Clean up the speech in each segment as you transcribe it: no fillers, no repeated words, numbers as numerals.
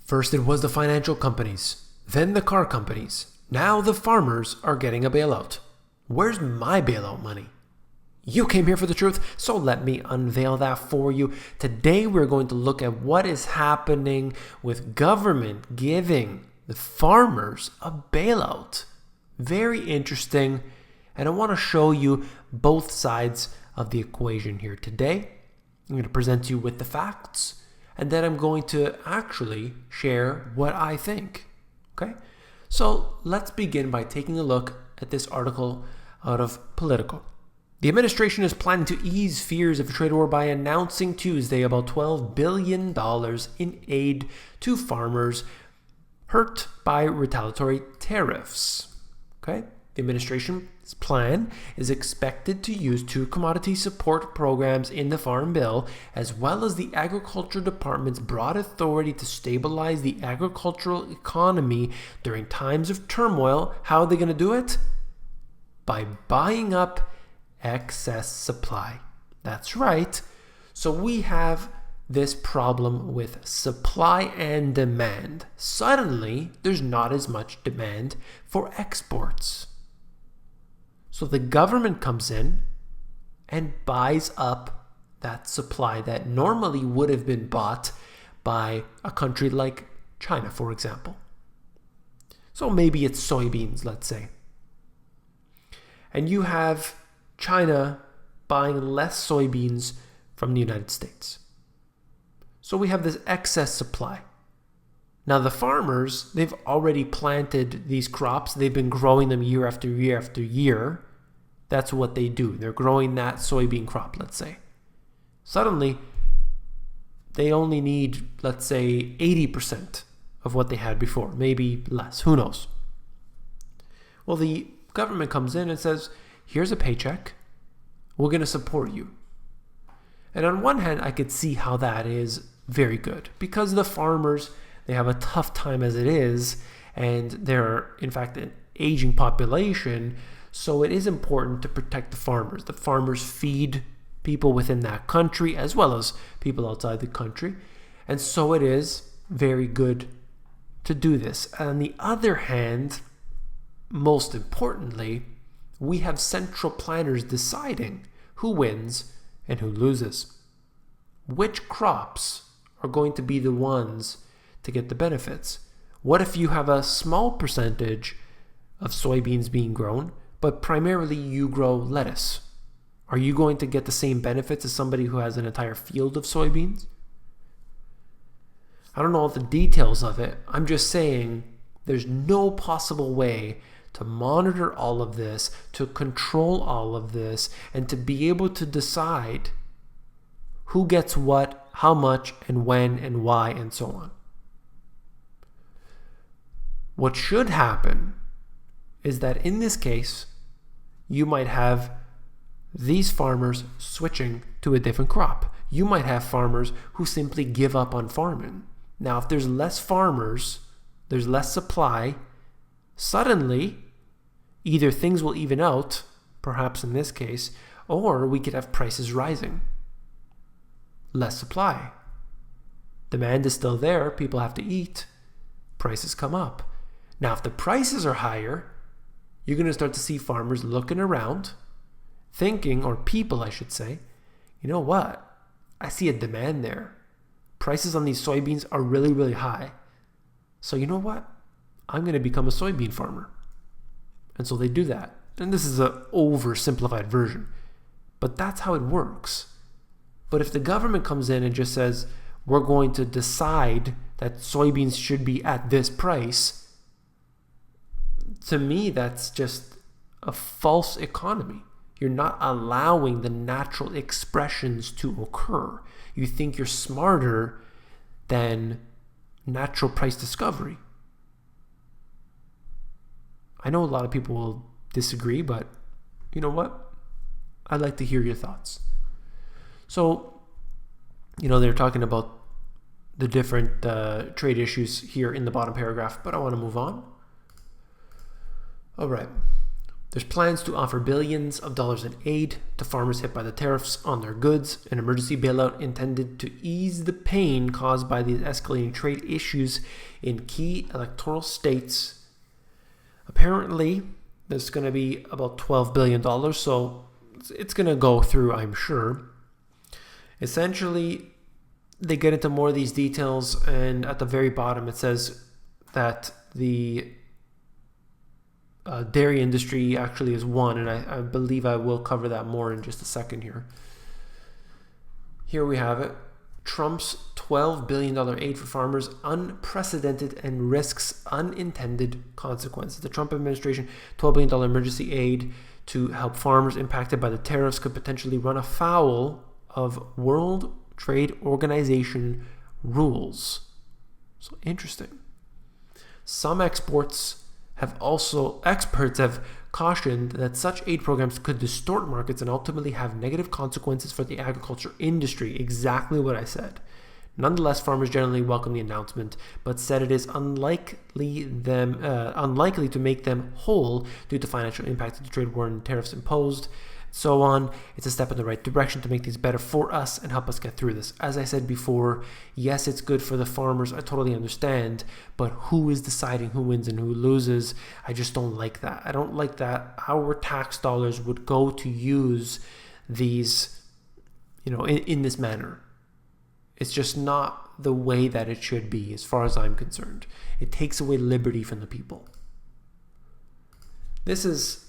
First it was the financial companies, then the car companies. Now the farmers are getting a bailout. Where's my bailout money? You came here for the truth, so let me unveil that for you. Today we're going to look at what is happening with government giving the farmers a bailout. Very interesting, and I want to show you both sides of the equation here today. I'm going to present you with the facts, and then I'm going to actually share what I think. Okay? So let's begin by taking a look at this article out of Politico. The administration is planning to ease fears of a trade war by announcing Tuesday about $12 billion in aid to farmers hurt by retaliatory tariffs. Okay? The administration's plan is expected to use two commodity support programs in the Farm Bill, as well as the Agriculture Department's broad authority to stabilize the agricultural economy during times of turmoil. How are they going to do it? By buying up excess supply. That's right. So we have this problem with supply and demand. Suddenly, there's not as much demand for exports. So the government comes in and buys up that supply that normally would have been bought by a country like China, for example. So maybe it's soybeans, let's say. And you have China buying less soybeans from the United States. So we have this excess supply. Now the farmers, they've already planted these crops. They've been growing them year after year after year. That's what they do. They're growing that soybean crop, let's say. Suddenly, they only need, let's say, 80% of what they had before. Maybe less. Who knows? Well, the government comes in and says, here's a paycheck. We're going to support you. And on one hand, I could see how that is very good. Because the farmers, they have a tough time as it is. And they're, in fact, an aging population. So it is important to protect the farmers. The farmers feed people within that country as well as people outside the country. And so it is very good to do this. On the other hand, most importantly, we have central planners deciding who wins and who loses. Which crops are going to be the ones to get the benefits? What if you have a small percentage of soybeans being grown, but primarily you grow lettuce? Are you going to get the same benefits as somebody who has an entire field of soybeans? I don't know all the details of it. I'm just saying there's no possible way to monitor all of this, to control all of this, and to be able to decide who gets what, how much, and when, and why, and so on. What should happen is that in this case, you might have these farmers switching to a different crop. You might have farmers who simply give up on farming. Now, if there's less farmers, there's less supply, suddenly, either things will even out, perhaps in this case, or we could have prices rising. Less supply. Demand is still there, people have to eat, prices come up. Now, if the prices are higher, you're going to start to see farmers looking around, thinking, or people I should say, you know what? I see a demand there. Prices on these soybeans are really, really high. So you know what? I'm going to become a soybean farmer. And so they do that. And this is an oversimplified version. But that's how it works. But if the government comes in and just says, we're going to decide that soybeans should be at this price, to me, that's just a false economy. You're not allowing the natural expressions to occur. You think you're smarter than natural price discovery. I know a lot of people will disagree, but you know what? I'd like to hear your thoughts. So, they're talking about the different trade issues here in the bottom paragraph, but I want to move on. All right. There's plans to offer billions of dollars in aid to farmers hit by the tariffs on their goods, an emergency bailout intended to ease the pain caused by these escalating trade issues in key electoral states. Apparently, there's going to be about $12 billion, so it's going to go through, I'm sure. Essentially, they get into more of these details, and at the very bottom it says that the dairy industry actually is one, and I believe I will cover that more in just a second here. Here we have it. Trump's $12 billion aid for farmers, unprecedented and risks unintended consequences. The Trump administration $12 billion emergency aid to help farmers impacted by the tariffs could potentially run afoul of World Trade Organization rules. So interesting. Some experts have cautioned that such aid programs could distort markets and ultimately have negative consequences for the agriculture industry. Exactly what I said. Nonetheless, farmers generally welcome the announcement, but said it is unlikely to make them whole due to financial impact of the trade war and tariffs imposed. So on. It's a step in the right direction to make things better for us and help us get through this. As I said before, yes, it's good for the farmers. I totally understand. But who is deciding who wins and who loses? I just don't like that. I don't like that our tax dollars would go to use these, in this manner. It's just not the way that it should be, as far as I'm concerned. It takes away liberty from the people. This is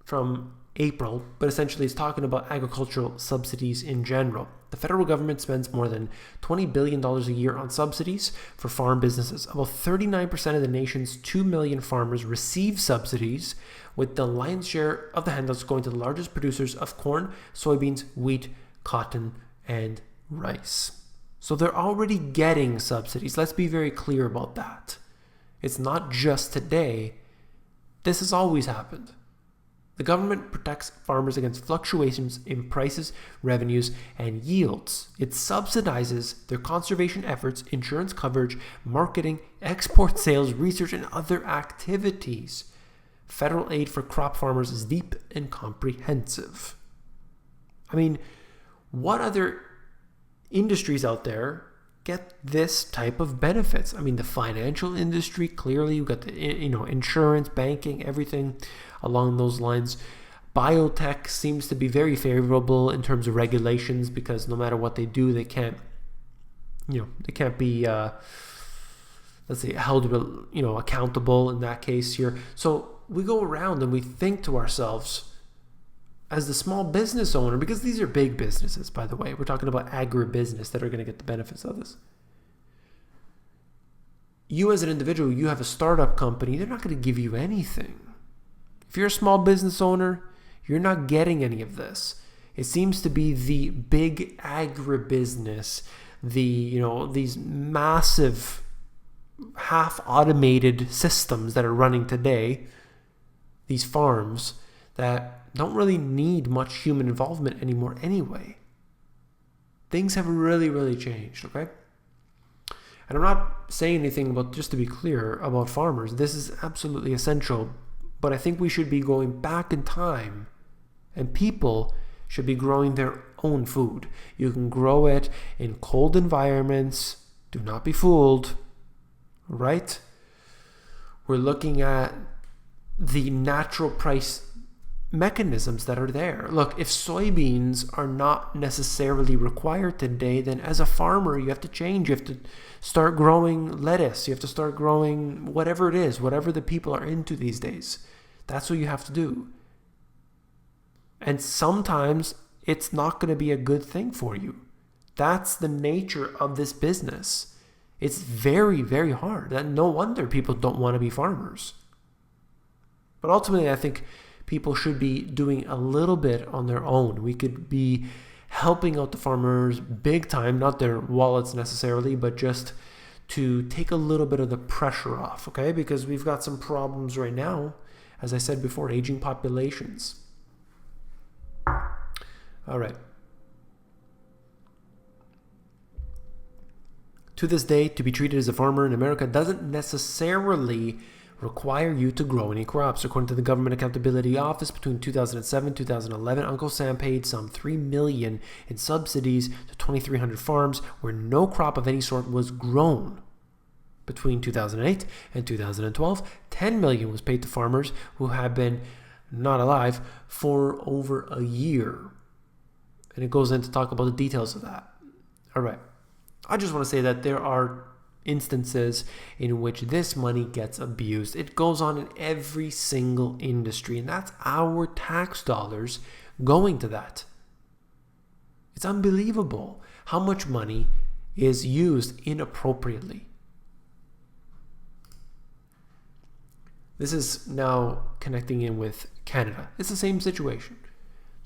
from April, but essentially it's talking about agricultural subsidies in general. The federal government spends more than $20 billion a year on subsidies for farm businesses. About 39% of the nation's 2 million farmers receive subsidies, with the lion's share of the handouts going to the largest producers of corn, soybeans, wheat, cotton, and rice. So they're already getting subsidies. Let's be very clear about that. It's not just today. This has always happened. The government protects farmers against fluctuations in prices, revenues, and yields. It subsidizes their conservation efforts, insurance coverage, marketing, export sales, research, and other activities. Federal aid for crop farmers is deep and comprehensive. I mean, what other industries out there get this type of benefits? I mean, the financial industry, clearly, you've got the insurance, banking, everything along those lines. Biotech seems to be very favorable in terms of regulations, because no matter what they do, they can't be held accountable in that case here. So we go around and we think to ourselves, as the small business owner, because these are big businesses, by the way, we're talking about agribusiness that are going to get the benefits of this. You as an individual, you have a startup company, they're not going to give you anything. If you're a small business owner, you're not getting any of this. It seems to be the big agribusiness, these massive half-automated systems that are running today, these farms that don't really need much human involvement anymore anyway. Things have really, really changed, okay? And I'm not saying anything about, just to be clear, about farmers. This is absolutely essential, but I think we should be going back in time, and people should be growing their own food. You can grow it in cold environments. Do not be fooled, right? We're looking at the natural price mechanisms that are there. Look, if soybeans are not necessarily required today, then as a farmer, you have to change. You have to start growing lettuce. You have to start growing whatever it is, whatever the people are into these days. That's what you have to do. And sometimes it's not going to be a good thing for you. That's the nature of this business. It's very, very hard. And no wonder people don't want to be farmers. But ultimately, I think people should be doing a little bit on their own. We could be helping out the farmers big time, not their wallets necessarily, but just to take a little bit of the pressure off, okay? Because we've got some problems right now, as I said before, aging populations. All right. To this day, to be treated as a farmer in America doesn't necessarily require you to grow any crops. According to the Government Accountability Office, between 2007 and 2011, Uncle Sam paid some $3 million in subsidies to 2,300 farms where no crop of any sort was grown. Between 2008 and 2012, $10 million was paid to farmers who had been not alive for over a year. And it goes in to talk about the details of that. All right. I just want to say that there are instances in which this money gets abused. It goes on in every single industry, and that's our tax dollars going to that. It's unbelievable how much money is used inappropriately. This is now connecting in with Canada. It's the same situation.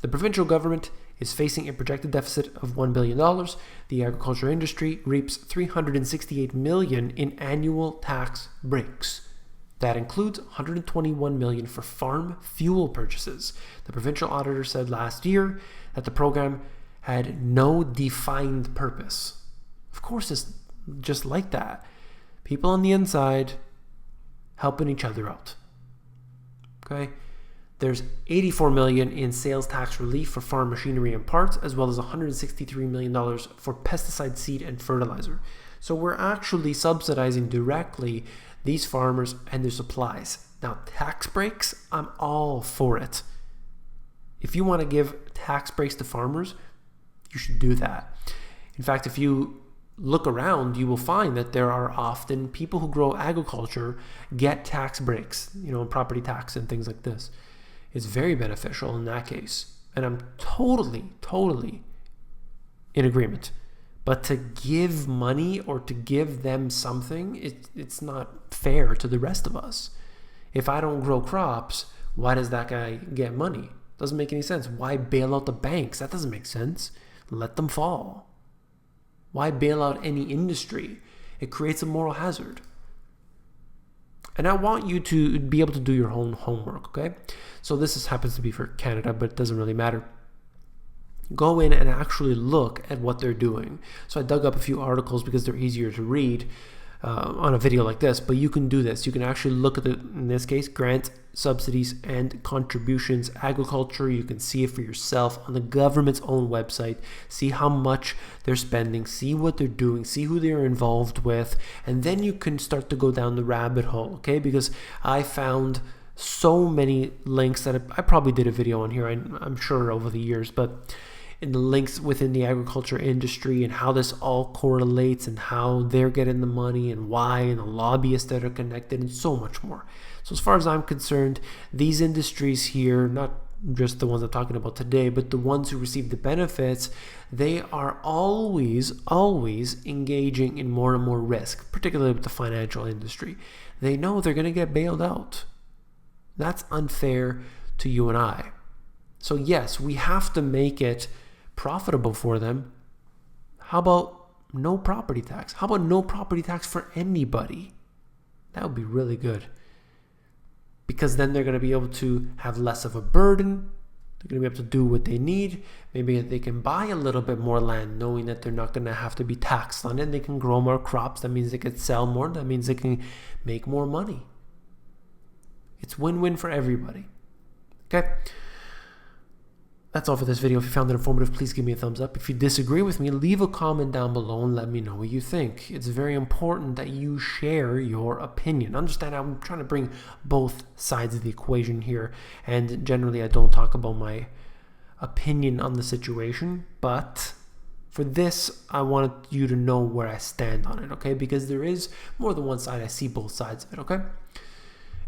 The provincial government is facing a projected deficit of $1 billion. The agriculture industry reaps $368 million in annual tax breaks. That includes $121 million for farm fuel purchases. The provincial auditor said last year that the program had no defined purpose. Of course, it's just like that. People on the inside helping each other out. Okay? There's $84 million in sales tax relief for farm machinery and parts, as well as $163 million for pesticide seed and fertilizer. So we're actually subsidizing directly these farmers and their supplies. Now, tax breaks, I'm all for it. If you want to give tax breaks to farmers, you should do that. In fact, if you look around, you will find that there are often people who grow agriculture get tax breaks, property tax and things like this. It's very beneficial in that case. And I'm totally in agreement. But to give money or to give them something, it's not fair to the rest of us. If I don't grow crops, why does that guy get money? Doesn't make any sense. Why bail out the banks? That doesn't make sense. Let them fall. Why bail out any industry? It creates a moral hazard. And I want you to be able to do your own homework, okay? So this happens to be for Canada, but it doesn't really matter. Go in and actually look at what they're doing. So I dug up a few articles because they're easier to read on a video like this, but you can do this. You can actually look at in this case, grants, subsidies, and contributions, agriculture. You can see it for yourself on the government's own website, see how much they're spending, see what they're doing, see who they're involved with, and then you can start to go down the rabbit hole, okay? Because I found so many links that I probably did a video on here, I'm sure over the years, but in the links within the agriculture industry and how this all correlates and how they're getting the money and why and the lobbyists that are connected and so much more. So as far as I'm concerned, these industries here, not just the ones I'm talking about today, but the ones who receive the benefits, they are always engaging in more and more risk, particularly with the financial industry. They know they're going to get bailed out. That's unfair to you and I. So yes, we have to make it profitable for them. How about no property tax? How about no property tax for anybody? That would be really good. Because then they're going to be able to have less of a burden. They're going to be able to do what they need. Maybe they can buy a little bit more land knowing that they're not going to have to be taxed on it. They can grow more crops. That means they can sell more. That means they can make more money. It's win-win for everybody. Okay? That's all for this video. If you found it informative, please give me a thumbs up. If you disagree with me, leave a comment down below and let me know what you think. It's very important that you share your opinion. Understand, I'm trying to bring both sides of the equation here. And generally, I don't talk about my opinion on the situation. But for this, I wanted you to know where I stand on it, okay? Because there is more than one side. I see both sides of it, okay?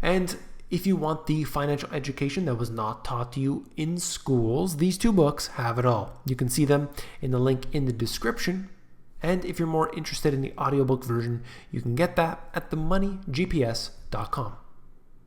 And if you want the financial education that was not taught to you in schools, these two books have it all. You can see them in the link in the description. And if you're more interested in the audiobook version, you can get that at themoneygps.com.